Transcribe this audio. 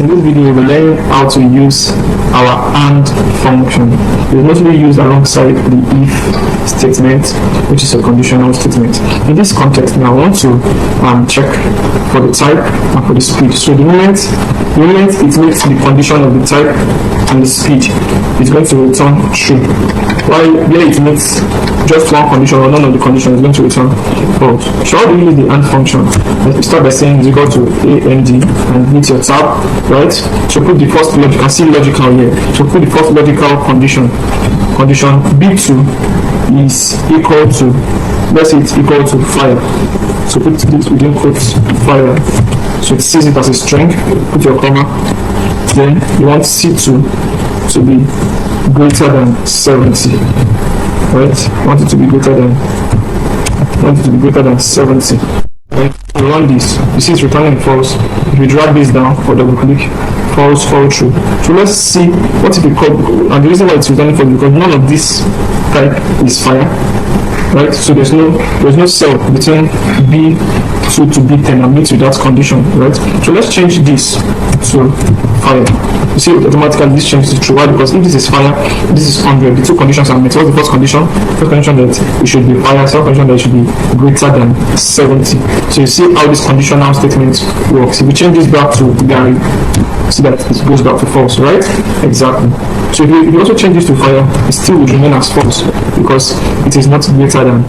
In this video, we'll learn how to use our AND function. It's mostly used alongside the if statement, which is a conditional statement. In this context, now I want to check for the type and for the speed. So the moment it makes the condition of the type and the speed, it's going to return true. While here it makes just one condition or none of the conditions, is going to return false. So how do you use the AND function? Let's start by saying is equal to AND and hit your tab, right? So put the first logical, you can see logical here. So put the first logical condition B2 is equal to, let's say it's equal to fire. So put this within quotes, fire. So it sees it as a string, put your comma. Then you want C2 to be greater than 70, right? You want it to be greater than 70. When you run this, you see it's returning false. If you drag this down or double click, false, fall true. So let's see what if we call, and the reason why it's returning false because none of this type is fire, right? So there's no cell between B2 to B10 and meets with that condition, right? So let's change this to fire. You see automatically this changes to true. Why? Because if this is fire, this is 100. The two conditions are met. What's the first condition? First condition that it should be fire. Second condition that it should be greater than 70. So you see how this conditional statement works. If we change this back to Gary, see that it goes back to false, right? Exactly. So if you also change this to fire, it still would remain as false because it is not greater than